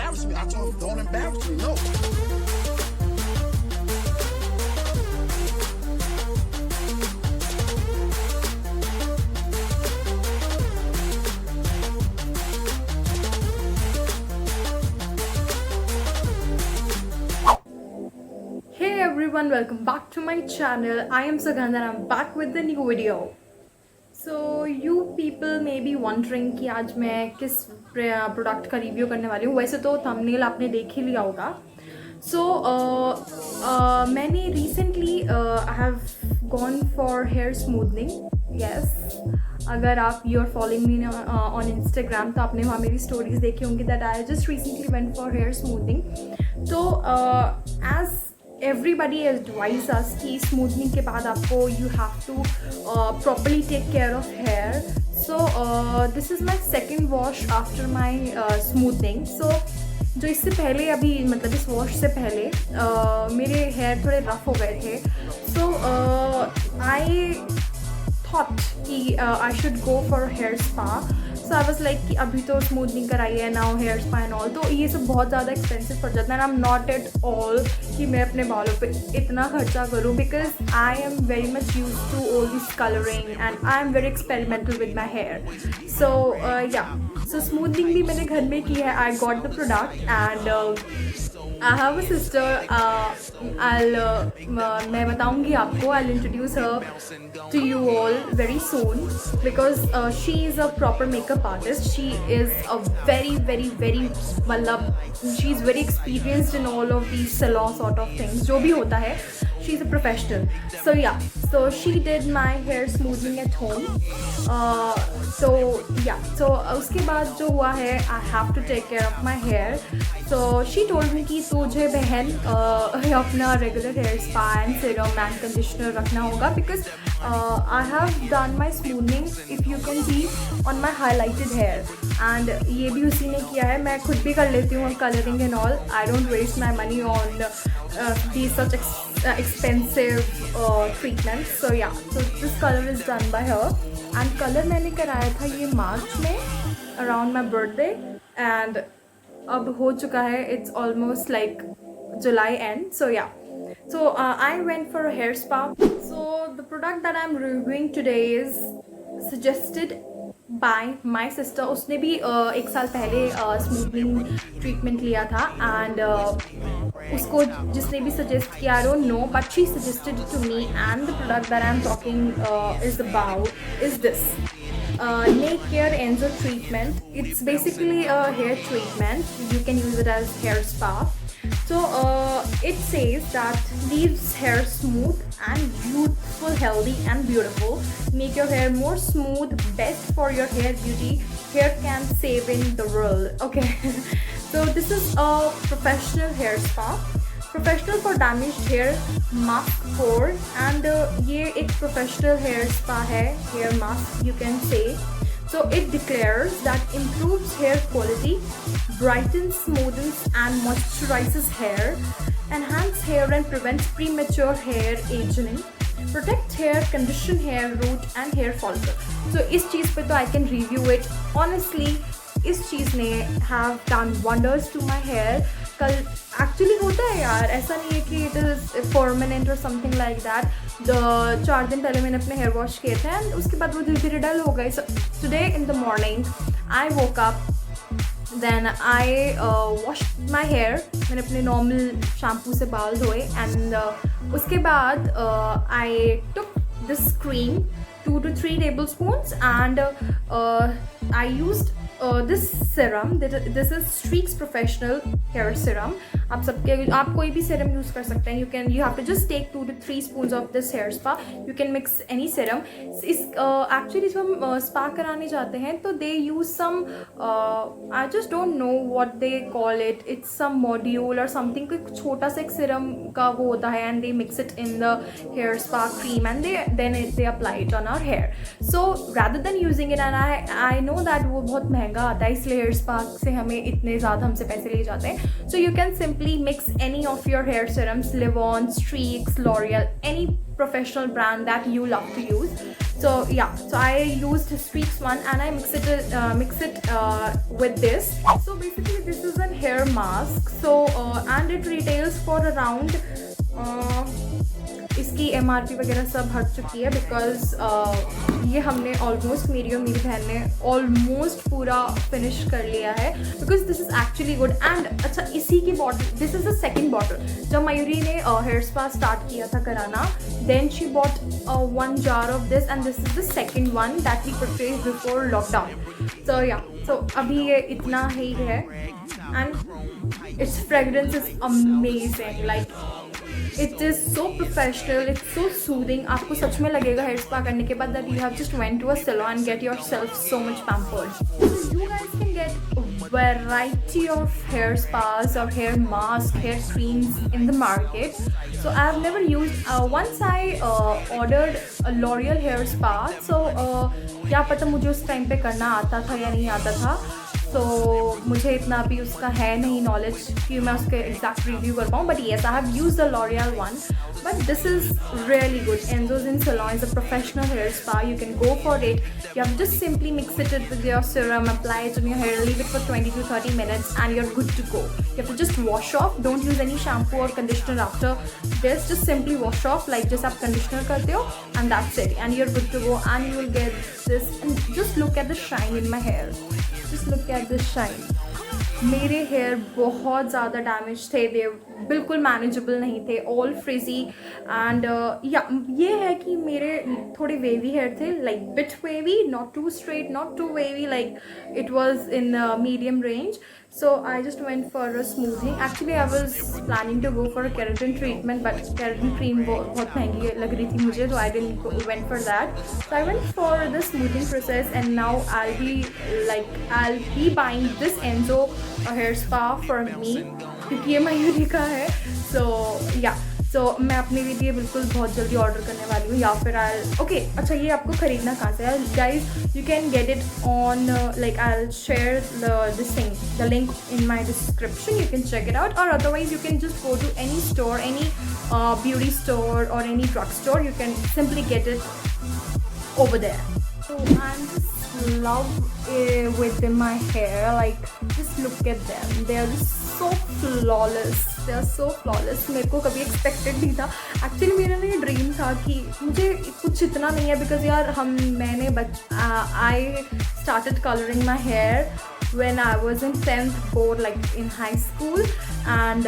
embarrass me. I told him, don't embarrass me. No. Hey everyone, welcome back to my channel. I am Sugandha and I'm back with the new video. So you people may be wondering कि आज मैं किस product का review करने वाली हूँ. वैसे तो थंबनेल आपने देख ही लिया होगा. So मैंने recently I have gone for hair smoothing. Yes. अगर आप you are following me on Instagram तो आपने वहाँ मेरी stories देखी होंगी that I just recently went for hair smoothing. तो as everybody advise us कि smoothing के बाद आपको you have to properly take care of hair. So this is my second wash after my smoothing. So जो इससे पहले अभी मतलब इस वॉश से पहले मेरे हेयर थोड़े रफ हो गए थे. सो आई थॉट कि I should go for hair spa. So I was like कि अभी तो स्मूथनिंग कराई है, now hair spa and all, तो ये सब बहुत ज़्यादा एक्सपेंसिव पड़ जाता है. And I am not at all कि मैं अपने बालों पे इतना खर्चा करूँ because I am very much use to all this colouring and I am very experimental with my hair. So yeah, so smoothening भी मैंने घर में की है. I got the product and I have a sister. मैं बताऊंगी आपको. I'll introduce her to you all very soon because she is a proper makeup artist. She is a very मतलब she is very experienced in all of these salon sort of things. जो भी होता है, she is a professional. So yeah, so she did my hair smoothing at home. So yeah, so उसके बाद जो हुआ है, I have to take care of my hair. So she told me कि तुझे बहन अपना regular hair spa and serum and conditioner रखना होगा because I have done my smoothening if you can see on my highlighted hair and ये भी उसी ने किया है. मैं खुद भी कर लेती हूँ colouring and all. I don't waste my money on the such expensive treatment. So yeah, so this colour is done by her and colour मैंने कराया था ये मार्च में अराउंड माई बर्थडे एंड अब हो चुका है. It's almost like July end. So yeah, so I went for a hair spa. So the product that I'm reviewing today is suggested by my sister. उसने भी एक साल पहले स्मूथनिंग ट्रीटमेंट लिया था एंड उसको जिसने भी सजेस्ट किया, I don't know, but she suggested it to me and the product that I'm talking is about is this. Naked Enzo treatment. It's basically a hair treatment. You can use it as hair spa. So it says that leaves hair smooth and youthful, healthy and beautiful. Make your hair more smooth, best for your hair beauty. Hair can save in the world. Okay. So this is a professional hair spa. Professional for damaged hair mask for and ये एक professional hair spa है, hair mask you can say. So it declares that improves hair quality, brightens, smoothens and moisturizes hair, enhance hair and prevents premature hair aging, protect hair, condition hair root and hair follicle. So इस चीज़ पे तो I can review it. Honestly, इस चीज़ ने have done wonders to my hair. कल actually होता है यार, ऐसा नहीं है कि इट इज़ परमानेंट और समथिंग लाइक दैट. 4 दिन पहले मैंने अपने हेयर वॉश किए थे एंड उसके बाद वो धीरे धीरे डल हो गए. Today in the morning I woke up, then I wash my hair. मैंने अपने नॉर्मल शैम्पू से बाल धोए एंड उसके बाद आई took this cream 2 to 3 tablespoons and I used this serum. This is Streaks Professional Hair Serum. आप कोई भी serum यूज़ कर सकते हैं. You have to just take 2 to 3 spoons of this hair spa. You can mix any serum. Actually जब हम spa कराने जाते हैं तो they use some I just don't know what they call it. It's some module or something. कोई छोटा सा एक serum का वो होता है and they mix it in the hair spa cream and they apply it on our hair. So rather than using it, and I know that वो बहुत महंगा आता है इसलिए हेयर स्पा से हमें इतने ज़्यादा हमसे पैसे लिए जाते हैं. So you can simply mix any of your hair serums, Livon, Streaks, L'Oreal, any professional brand that you love to use. So yeah, so I used Streaks one and I mix it with this. So basically this is an hair mask. So and it retails for around इसकी MRP वगैरह सब हट चुकी है because ये हमने almost, मेरी और मेरी बहन ने ऑलमोस्ट पूरा फिनिश कर लिया है because this is actually good. And अच्छा, इसी की bottle, this is the second bottle. जब मयूरी ने हेयर स्पा स्टार्ट किया था कराना, then she bought 1 jar of this and this is the second one that we purchase before lockdown. So yeah, so अभी ये इतना ही है and it's fragrance is amazing. Like it is so professional, it's so soothing. आपको सच में लगेगा hair spa करने के बाद that you have just went to a salon and get yourself so much pampered. You guys can get variety of hair spas or hair masks, hair creams in the market. So I have never used once I ordered a L'Oreal hair spa. So क्या पता मुझे उस time पे करना आता था या नहीं आता था. तो मुझे इतना भी उसका है नहीं नॉलेज कि मैं उसके एग्जैक्ट रिव्यू कर पाऊँ. But yes, I have use the L'Oreal one, but this is really good. Enzo's in Salon is a professional hair spa. You can go for it. You have to just simply mix it with your serum, apply it on your hair, leave it for 20 to 30 minutes and you're good to go. You have to just wash off. Don't use any shampoo or conditioner after this. Just simply wash off like just आप conditioner करते हो and that's it. And you're good to go and you will get this. And just look at the shine in my hair. Just look at this shine. मेरे hair बहुत ज़्यादा damage थे, दे बिल्कुल manageable नहीं थे, all फ्रिजी. And या ये है कि मेरे थोड़े वेवी हेयर थे, like bit wavy, not too straight, not too wavy, like it was in medium range. So I just went for a smoothing. Actually I was planning to go for a keratin treatment, but keratin cream बहुत महंगी लग रही थी मुझे, so I didn't went for that. So I went for the smoothing process and now I'll be buying this Enzo hair spa for me क्योंकि ये मयूरी का है. So yeah, so मैं अपने लिए बिल्कुल बहुत जल्दी ऑर्डर करने वाली हूँ. या फिर ओके अच्छा, ये आपको ख़रीदना कहाँ से है guys? You can get it on, like I will share the link in my description. You can check it out, और otherwise you can just go to any store, any beauty store और any drug store. You can simply get it over there. So I'm just love with my hair. Like just look at them. They are just so flawless. They are so flawless. मेरे को कभी expected नहीं था. Actually मेरा ना ये dream था कि मुझे कुछ इतना नहीं है बिकॉज यार I started coloring my hair when I was in 10th board, like in high school, and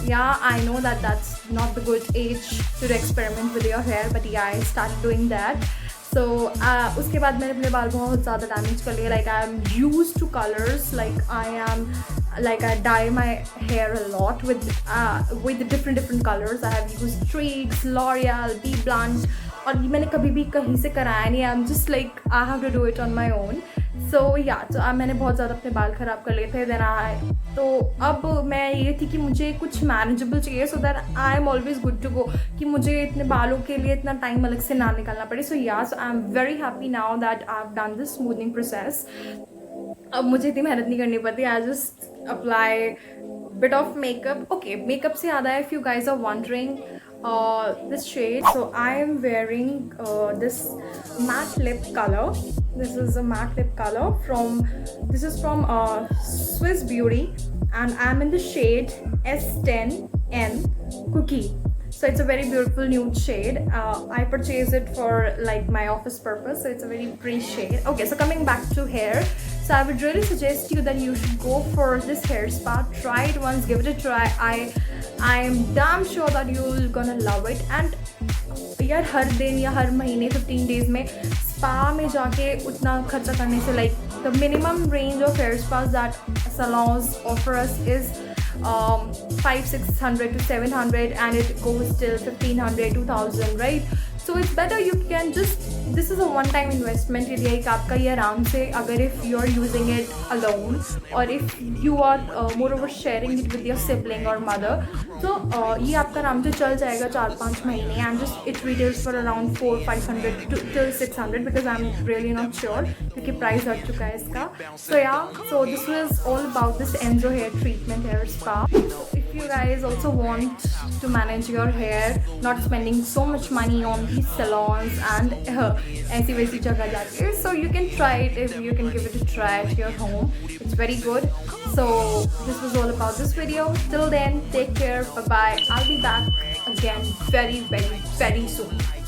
yeah, I know that that's not the good age to experiment with your hair, but yeah, I started doing that. So उसके बाद मैंने अपने बाल बहुत ज़्यादा damage कर लिए. Like I am used to colors, like I dye my hair a lot with different colors. I have used Streaks, L'Oreal, B Blunt, और मैंने कभी भी कहीं से कराया नहीं. I'm just like I have to do it on my own. So yeah, तो मैंने बहुत ज़्यादा अपने बाल ख़राब कर लिए थे. तो अब मैं ये थी कि मुझे कुछ मैनेजेबल चाहिए, so that I am always good to go, कि मुझे इतने बालों के लिए इतना टाइम अलग से ना निकालना पड़े. So yeah, so I am very happy now that I have done this smoothening process. अब मुझे इतनी मेहनत नहीं करनी पड़ती. I just apply bit of makeup. Okay, makeup से याद आया, if you guys are wondering this shade, so I am wearing this matte lip color. This is a matte lip color this is from Swiss Beauty, and I'm in the shade S10N Cookie. So it's a very beautiful nude shade. I purchased it for like my office purpose, so it's a very pretty shade. Okay, so coming back to hair, so I would really suggest you that you should go for this hair spa. Try it once, give it a try. I am damn sure that you're gonna love it. And यार हर दिन या हर महीने 15 days में spa में जाके उतना खर्चा करने से, like the minimum range of hair spas that salons offer us is 500-600 to 700, and it goes till 1500, 2000, right? So it's better you can just, this is a one time investment. ये एक आपका ये आराम से, अगर if you are using it alone or if you are moreover sharing it with your sibling or mother, तो ये आपका आराम से चल जाएगा 4-5 महीने. and just it retails for around 400-500 till 600 because I'm really not sure क्योंकि प्राइस बढ़ चुका है इसका. So yeah, so this was all about this Enzo hair treatment, hair spa. So if if you guys also want to manage your hair, not spending so much money on these salons and ऐसी वैसी जगह जाके, so you can try it. If you can give it a try at your home, it's very good. So this was all about this video. Till then, take care, bye bye. I'll be back again very very very soon.